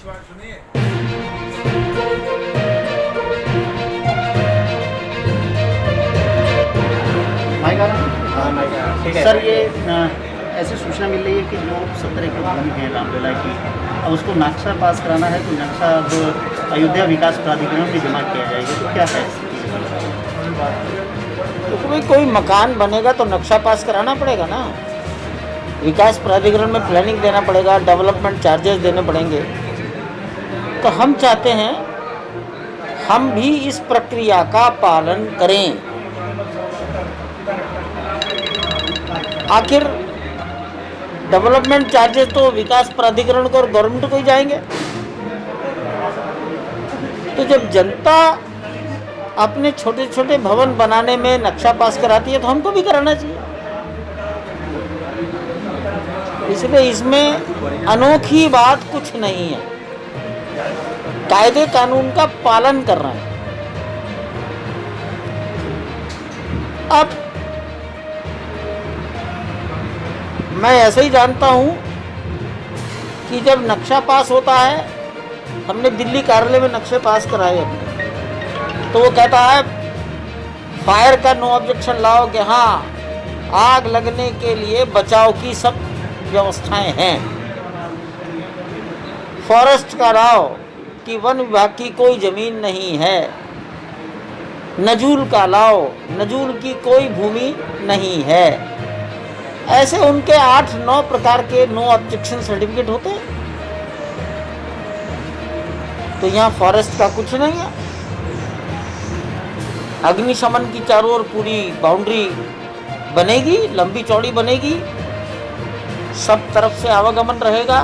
Sir ये ऐसी सूचना मिल रही है कि जो 70 एकड़ भूमि है रामलीला की, अब उसको नक्शा पास कराना है तो नक्शा अब अयोध्या विकास प्राधिकरण में जमा किया जाएगा, तो क्या है? तो भाई कोई मकान बनेगा तो नक्शा पास कराना पड़ेगा ना, विकास प्राधिकरण में प्लानिंग देना पड़ेगा, डेवलपमेंट चार्जेस देने पड़ेंगे। तो हम चाहते हैं हम भी इस प्रक्रिया का पालन करें। आखिर डेवलपमेंट चार्जेस तो विकास प्राधिकरण को और गवर्नमेंट को ही जाएंगे। तो जब जनता अपने छोटे छोटे भवन बनाने में नक्शा पास कराती है तो हमको भी कराना चाहिए। इसलिए इसमें अनोखी बात कुछ नहीं है, कायदे कानून का पालन कर रहे हैं। अब मैं ऐसे ही जानता हूं कि जब नक्शा पास होता है, हमने दिल्ली कार्यालय में नक्शे पास कराए अपने, तो वो कहता है फायर का नो ऑब्जेक्शन लाओ कि हाँ आग लगने के लिए बचाव की सब व्यवस्थाएं हैं। फॉरेस्ट का लाओ कि वन विभाग की कोई जमीन नहीं है। नजूल का लाओ, नजूल की कोई भूमि नहीं है। ऐसे उनके 8-9 प्रकार के नो ऑब्जेक्शन सर्टिफिकेट होते हैं। तो यहाँ फॉरेस्ट का कुछ नहीं है। अग्निशमन की चारों ओर पूरी बाउंड्री बनेगी, लंबी चौड़ी बनेगी, सब तरफ से आवागमन रहेगा।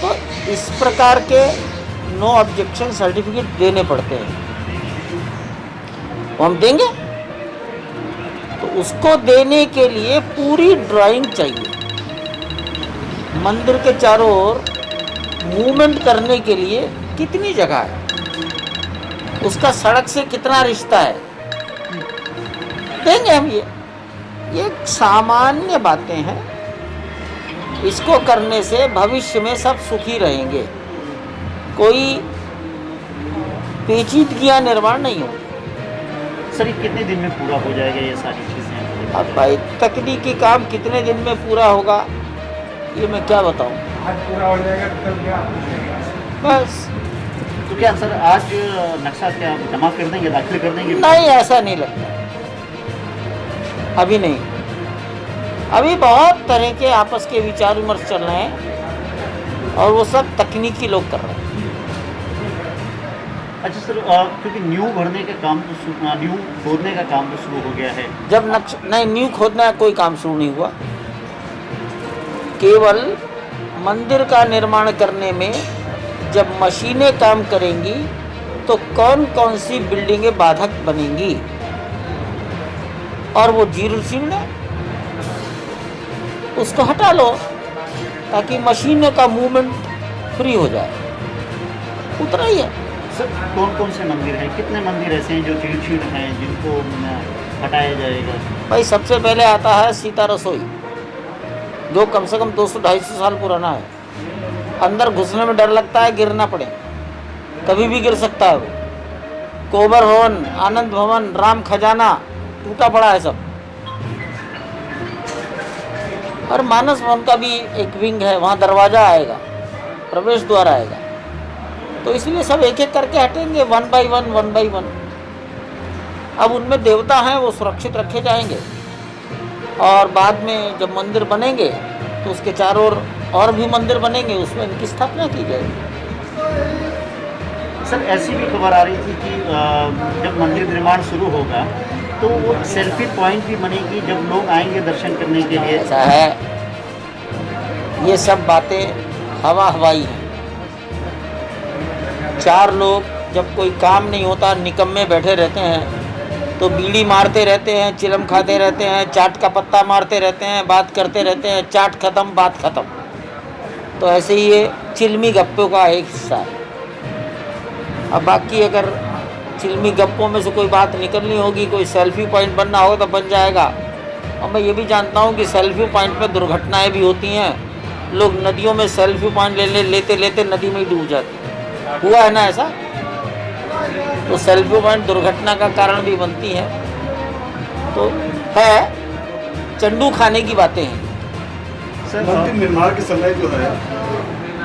तो इस प्रकार के नो ऑब्जेक्शन सर्टिफिकेट देने पड़ते हैं, वो हम देंगे। तो उसको देने के लिए पूरी ड्राइंग चाहिए। मंदिर के चारों ओर मूवमेंट करने के लिए कितनी जगह है, उसका सड़क से कितना रिश्ता है, देंगे हम। ये सामान्य बातें हैं। इसको करने से भविष्य में सब सुखी रहेंगे, कोई पेचीदगियां निर्माण नहीं हो। सर ये कितने दिन में पूरा हो जाएगा ये सारी चीज़ें? अब भाई तकनीकी काम कितने दिन में पूरा होगा ये मैं क्या बताऊं। आज पूरा हो जाएगा तो कल क्या हो जाएगा? बस। तो क्या सर आज नक्शा क्या जमा कर देंगे, दाखिल कर देंगे? नहीं, ऐसा नहीं लगता, अभी नहीं। अभी बहुत तरह के आपस के विचार विमर्श चल रहे हैं और वो सब तकनीकी लोग कर रहे हैं। अच्छा सर, क्योंकि न्यू भरने का काम तो न्यू खोदने का काम तो शुरू हो गया है। जब नहीं, न्यू खोदने का कोई काम शुरू नहीं हुआ। केवल मंदिर का निर्माण करने में जब मशीनें काम करेंगी तो कौन कौन सी बिल्डिंगें बाधक बनेंगी, और वो जीर्ण शीर्ण है, उसको हटा लो ताकि मशीनों का मूवमेंट फ्री हो जाए। उतना ही है। सर कौन कौन से मंदिर हैं, कितने मंदिर ऐसे हैं जो जीर्ण हैं जिनको हटाया जाएगा? भाई सबसे पहले आता है सीता रसोई, जो कम से कम 200-250 साल पुराना है। अंदर घुसने में डर लगता है गिर ना पड़े, कभी भी गिर सकता है वो। कोबर भवन, आनंद भवन, राम खजाना टूटा पड़ा है सब। और मानस भवन का भी एक विंग है, वहाँ दरवाज़ा आएगा, प्रवेश द्वार आएगा। तो इसलिए सब एक एक करके हटेंगे, 1 by 1। अब उनमें देवता हैं, वो सुरक्षित रखे जाएंगे। और बाद में जब मंदिर बनेंगे तो उसके चारों ओर और भी मंदिर बनेंगे, उसमें इनकी स्थापना की जाएगी। सर ऐसी भी खबर आ रही थी कि जब मंदिर निर्माण शुरू होगा तो वो सेल्फी पॉइंट भी बनेगी, जब लोग आएंगे दर्शन करने के लिए। ऐसा है, ये सब बातें हवाई हैं। 4 लोग जब कोई काम नहीं होता, निकम्मे बैठे रहते हैं, तो बीड़ी मारते रहते हैं, चिलम खाते रहते हैं, चाट का पत्ता मारते रहते हैं, बात करते रहते हैं, चाट खत्म बात खत्म। तो ऐसे ही ये चिलमी गप्पों का एक हिस्सा है। अब बाकी अगर चिलमी गप्पों में से कोई बात निकलनी होगी, कोई सेल्फी पॉइंट बनना होगा तो बन जाएगा। और मैं ये भी जानता हूँ कि सेल्फी पॉइंट पर दुर्घटनाएं भी होती हैं, लोग नदियों में सेल्फी पॉइंट लेते लेते नदी में ही डूब जाते। हुआ है ना ऐसा? तो सेल्फी पॉइंट दुर्घटना का कारण भी बनती है। तो है, चंडू खाने की बातें हैं। मंदिर निर्माण के समय जो है,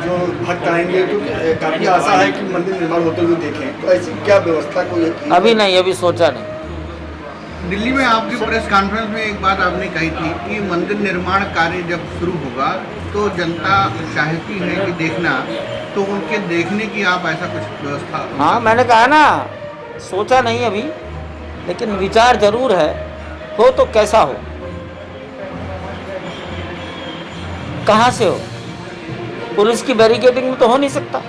जो भक्त आएंगे, क्योंकि काफी आशा है कि मंदिर निर्माण होते हुए देखें, तो ऐसी क्या व्यवस्था कोई अभी नहीं, अभी सोचा नहीं। दिल्ली में आपकी प्रेस कॉन्फ्रेंस में एक बात आपने कही थी कि मंदिर निर्माण कार्य जब शुरू होगा तो जनता चाहती है कि देखना, तो उनके देखने की आप ऐसा कुछ व्यवस्था। हाँ, मैंने कहा ना, सोचा नहीं अभी, लेकिन विचार जरूर है। हो तो कैसा हो, कहाँ से हो? पुलिस की बैरिकेडिंग में तो हो नहीं सकता।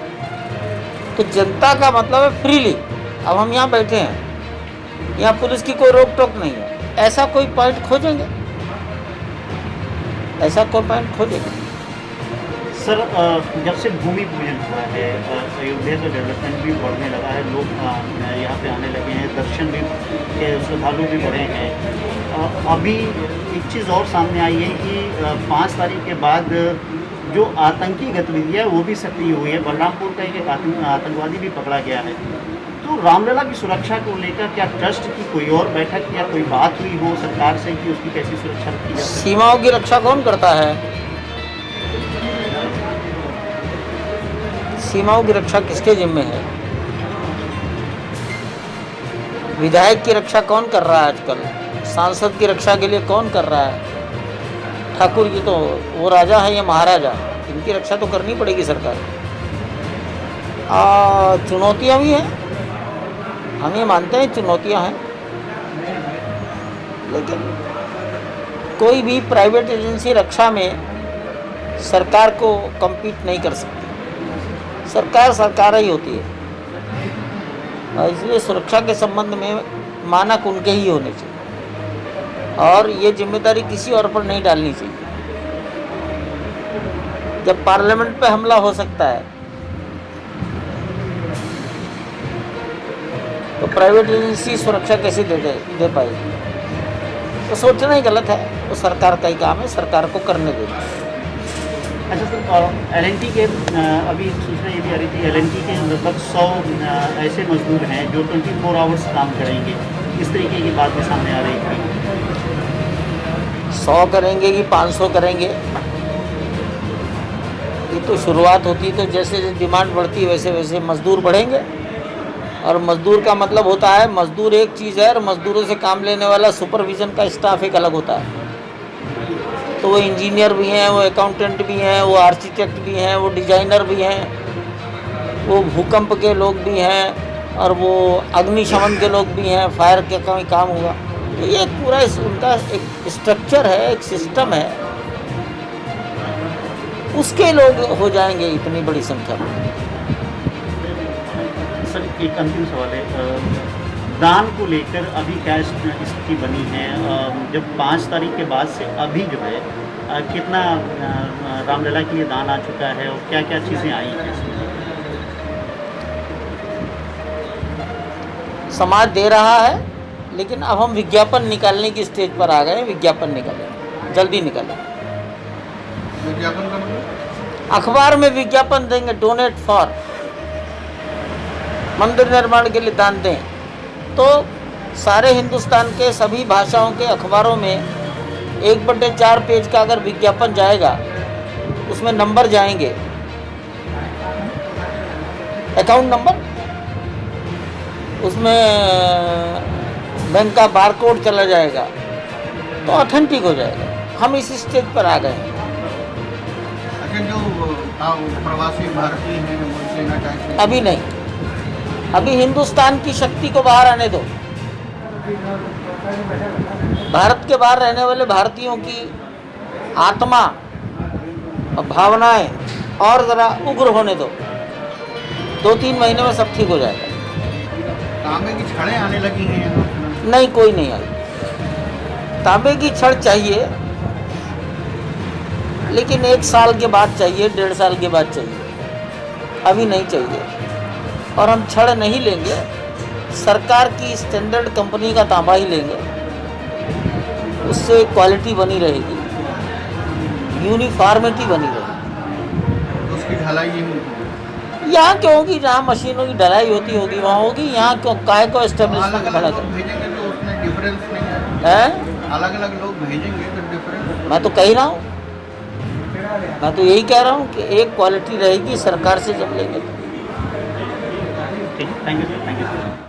तो जनता का मतलब है फ्रीली। अब हम यहाँ बैठे हैं, यहाँ पुलिस की कोई रोक टोक नहीं है। ऐसा कोई पॉइंट खोजेंगे, ऐसा कोई पॉइंट खोजेंगे। सर, जब से भूमि पूजन हुआ है, अयोध्या का डेवलपमेंट भी बढ़ने लगा है, लोग यहाँ पे आने लगे हैं, दर्शन भी के श्रद्धालु भी बढ़े हैं। अभी एक चीज़ और सामने आई है कि 5 तारीख के बाद जो आतंकी गतिविधियाँ वो भी सक्रिय हुई है। बलरामपुर का एक आतंकवादी भी पकड़ा गया है। तो रामलला की सुरक्षा को लेकर क्या ट्रस्ट की कोई और बैठक या कोई बात हुई हो सरकार से कि उसकी कैसी सुरक्षा की जाए? सीमाओं की रक्षा कौन करता है? सीमाओं की रक्षा किसके जिम्मे है? विधायक की रक्षा कौन कर रहा है आजकल? सांसद की रक्षा के लिए कौन कर रहा है? ठाकुर जी तो वो राजा है या महाराजा, इनकी रक्षा तो करनी पड़ेगी सरकार। चुनौतियाँ भी हैं, हम ये मानते हैं चुनौतियाँ हैं, लेकिन कोई भी प्राइवेट एजेंसी रक्षा में सरकार को कम्पीट नहीं कर सकती। सरकार सरकार ही होती है, इसलिए सुरक्षा के संबंध में मानक उनके ही होने चाहिए और ये जिम्मेदारी किसी और पर नहीं डालनी चाहिए। जब पार्लियामेंट पे हमला हो सकता है तो प्राइवेट एजेंसी सुरक्षा कैसे दे पाएगी? तो सोचना ही गलत है। वो सरकार का ही काम है, सरकार को करने देना। अच्छा सर, LNT के अभी एक सूचना ये भी आ रही थी, LNT के लगभग 100 ऐसे मजदूर हैं जो 24 आवर्स काम करेंगे, इस तरीके की बात भी सामने आ रही थी। 100 करेंगे कि 500 करेंगे, ये तो शुरुआत होती, तो जैसे जैसे डिमांड बढ़ती है वैसे वैसे मजदूर बढ़ेंगे। और मजदूर का मतलब होता है, मजदूर एक चीज़ है और मजदूरों से काम लेने वाला सुपरविज़न का स्टाफ एक अलग होता है। तो वो इंजीनियर भी हैं, वो अकाउंटेंट भी हैं, वो आर्किटेक्ट भी हैं, वो डिजाइनर भी हैं, वो भूकंप के लोग भी हैं और वो अग्निशमन के लोग भी हैं, फायर का कोई काम होगा। तो ये पूरा उनका एक स्ट्रक्चर है, एक सिस्टम है, उसके लोग हो जाएंगे इतनी बड़ी संख्या में। सर, एक अंतिम सवाल है, दान को लेकर अभी क्या स्थिति बनी है? जब 5 तारीख के बाद से अभी जो है कितना रामलला के लिए दान आ चुका है और क्या क्या चीज़ें आई हैं? समाज दे रहा है, लेकिन अब हम विज्ञापन निकालने की स्टेज पर आ गए हैं। विज्ञापन निकालें, जल्दी निकालें। विज्ञापन का मतलब अखबार में विज्ञापन देंगे, डोनेट फॉर, मंदिर निर्माण के लिए दान दें। तो सारे हिंदुस्तान के सभी भाषाओं के अखबारों में 1/4 पेज का अगर विज्ञापन जाएगा, उसमें नंबर जाएंगे, अकाउंट नंबर, उसमें बैंक का बारकोड चला जाएगा, तो ऑथेंटिक हो जाएगा। हम इस स्टेज पर आ गए हैं। अच्छा, जो प्रवासी भारतीय हैं वो लेना चाहते हैं? अभी नहीं, अभी हिंदुस्तान की शक्ति को बाहर आने दो। भारत के बाहर रहने वाले भारतीयों की आत्मा और भावनाएं और ज़रा उग्र होने दो। 2-3 महीने में सब ठीक हो जाएगा। तांबे की छड़ें आने लगी हैं यहाँ? नहीं, कोई नहीं आई। तांबे की छड़ चाहिए, लेकिन 1 साल के बाद चाहिए, 1.5 साल के बाद चाहिए, अभी नहीं चाहिए। और हम छड़ नहीं लेंगे, सरकार की स्टैंडर्ड कंपनी का तांबा ही लेंगे, उससे क्वालिटी बनी रहेगी, यूनिफॉर्मिटी बनी रहेगी। इसकी ढलाई ही होगी। यहाँ क्यों होगी? जहाँ मशीनों की ढलाई होती होगी वहाँ होगी। यहाँ क्यों काय को अलग एस्टेब्लिशमेंट अलग खड़ा लोग कर भेजेंगे तो उसमें डिफरेंस नहीं है। है? अलग अलग लोग भेजेंगे तो डिफरेंस। मैं तो कह ही रहा हूँ, मैं तो यही कह रहा हूँ कि एक क्वालिटी रहेगी सरकार से जब लेंगे तो। ठीक, thank you sir, thank you sir.